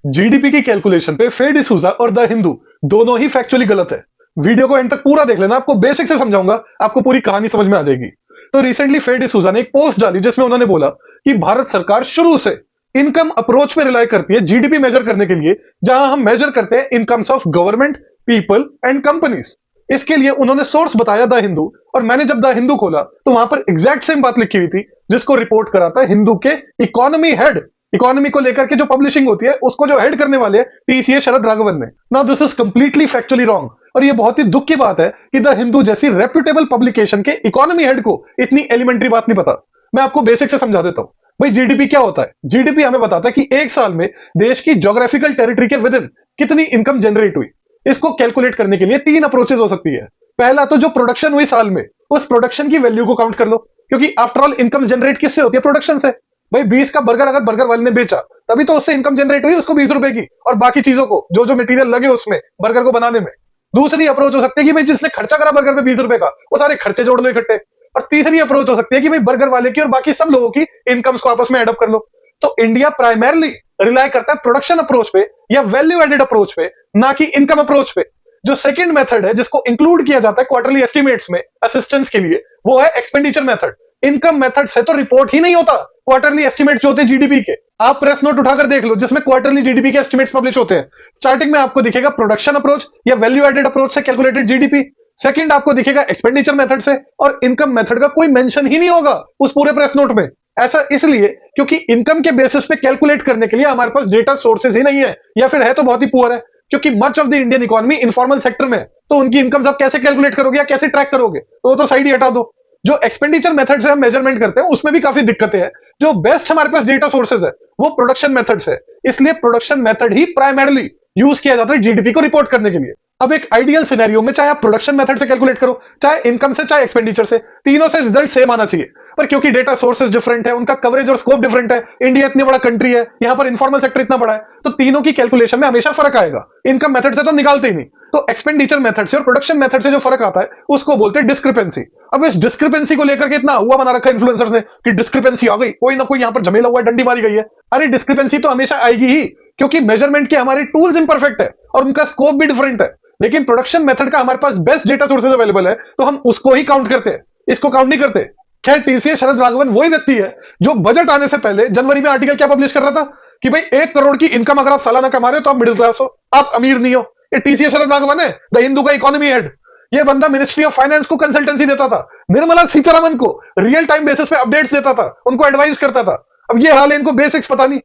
GDP की calculation पे फ्रे डिसूजा और द हिंदू दोनों ही फैक्चुअली गलत है। वीडियो को एंड तक पूरा देख लेना, आपको बेसिक से समझाऊंगा, आपको पूरी कहानी समझ में आ जाएगी। तो रिसेंटली फ्रे डिसूजा ने एक पोस्ट डाली जिसमें उन्होंने बोला कि भारत सरकार शुरू से इनकम अप्रोच पे रिलाई करती है जीडीपी मेजर करने के लिए, जहां हम मेजर करते हैं incomes of government, people and companies. इसके लिए उन्होंने सोर्स बताया द हिंदू, और मैंने जब द हिंदू खोला तो वहां पर एग्जैक्ट सेम बात लिखी हुई थी जिसको रिपोर्ट करा था हिंदू के इकोनॉमी हेड। इकोनॉमी को लेकर के जो पब्लिशिंग होती है उसको जो हेड करने वाले टीसीए शरद राघवन ने। Now this is completely factually wrong, और ये बहुत ही दुख की बात है कि द हिंदू जैसी रेप्यूटेबल पब्लिकेशन के इकोनॉमी हेड को इतनी एलिमेंट्री बात नहीं पता। मैं आपको बेसिक से समझा देता हूं। भाई जीडीपी क्या होता है? जीडीपी हमें बताता है कि एक साल में देश की ज्योग्राफिकल टेरिटरी के विद इन कितनी इनकम जनरेट हुई। इसको कैलकुलेट करने के लिए तीन अप्रोचेस हो सकती है। पहला तो जो प्रोडक्शन हुई साल में, उस प्रोडक्शन की वैल्यू को काउंट कर लो, क्योंकि आफ्टर ऑल इनकम जनरेट किससे होती है? प्रोडक्शन से। भाई 20 का बर्गर अगर बर्गर वाले ने बेचा तभी तो उससे इनकम जनरेट हुई उसको 20 रुपए की, और बाकी चीजों को जो जो मटेरियल लगे उसमें बर्गर को बनाने में। दूसरी अप्रोच हो सकती है कि भाई जिसने खर्चा करा बर्गर पे 20 रुपए का, वो सारे खर्चे जोड़ लो इकट्ठे। और तीसरी अप्रोच हो सकती है कि भाई बर्गर वाले की और बाकी सब लोगों की इनकम्स को आपस में एडअप कर लो। तो इंडिया प्राइमरली रिलाई करता है प्रोडक्शन अप्रोच पे या वैल्यू एडेड अप्रोच पे, ना कि इनकम अप्रोच पे। जो सेकंड मेथड है जिसको इंक्लूड किया जाता है क्वार्टरली एस्टिमेट्स में असिस्टेंस के लिए, वो है एक्सपेंडिचर मेथड। इनकम मेथड से तो रिपोर्ट ही नहीं होता क्वार्टरली एस्टिमेट्स जो होते हैं जीडीपी के। आप प्रेस नोट उठाकर देख लो जिसमें क्वार्टरली जीडीपी के एस्टिमेट्स पब्लिश होते हैं। स्टार्टिंग में आपको दिखेगा प्रोडक्शन अप्रोच या वैल्यू एडेड अप्रोच से कैलकुलेटेड जीडीपी। सेकंड आपको दिखेगा एक्सपेंडिचर मेथड से, और इनकम मेथड का कोई मेंशन ही नहीं होगा उस पूरे प्रेस नोट में। ऐसा इसलिए क्योंकि इनकम के बेसिस पे कैलकुलेट करने के लिए हमारे पास डेटा सोर्सेज ही नहीं है, या फिर है तो बहुत ही पुअर है, क्योंकि much of the Indian economy informal sector में है। तो उनकी इनकम्स आप कैसे कैलकुलेट करोगे या कैसे ट्रैक करोगे? तो वो तो साइड ही हटा दो। जो एक्सपेंडिचर मेथड से हम मेजरमेंट करते हैं उसमें भी काफी दिक्कतें हैं। जो बेस्ट हमारे पास डेटा सोर्सेज है वो प्रोडक्शन मेथड है, इसलिए प्रोडक्शन मेथड ही प्राइमरली यूज किया जाता है जीडीपी को रिपोर्ट करने के लिए। अब एक आइडियल सिनेरियो में चाहे आप प्रोडक्शन मेथड से कैलकुलेट करो, चाहे इनकम से, चाहे एक्सपेंडिचर से, तीनों से रिजल्ट सेम आना चाहिए। पर क्योंकि डेटा सोर्सेज डिफरेंट है, उनका कवरेज और स्कोप डिफरेंट है, इंडिया इतनी बड़ा कंट्री है, यहां पर इन्फॉर्मल सेक्टर इतना बड़ा है, तो तीनों की कैलकुलेशन में हमेशा फर्क आएगा। इनकम मेथड से तो निकालते ही नहीं। तो एक्सपेंडिचर मेथड से और प्रोडक्शन मेथड से जो फर्क आता है उसको बोलते हैं डिस्क्रिपेंसी। अब इस डिस्क्रिपेंसी को लेकर के इतना हुआ बना रखा है इन्फ्लुएंसर्स ने कि डिस्क्रिपेंसी आ गई, कोई ना कोई यहां पर झमेला हुआ है, डंडी मारी गई है। अरे डिस्क्रिपेंसी तो हमेशा आएगी ही, क्योंकि मेजरमेंट के हमारे टूल्स इंपरफेक्ट है और उनका स्कोप भी डिफरेंट है। लेकिन प्रोडक्शन मेथड का हमारे पास बेस्ट डेटा सोर्सेज अवेलेबल है, तो हम उसको ही काउंट करते हैं, इसको काउंट नहीं करते। खैर टीसीए शरद राघवन वही व्यक्ति है जो बजट आने से पहले जनवरी में आर्टिकल क्या पब्लिश कर रहा था कि भाई 1 करोड़ की इनकम अगर आप सालाना कमा रहे हो तो आप मिडिल क्लास हो, आप अमीर नहीं हो। ये टीसीए शरद राघवन है, द हिंदू का इकोनॉमी हेड। ये बंदा मिनिस्ट्री ऑफ फाइनेंस को कंसल्टेंसी देता था, निर्मला सीतारमन को रियल टाइम बेसिस पे अपडेट्स देता था, उनको एडवाइस करता था। अब ये हाल है, इनको बेसिक्स पता नहीं।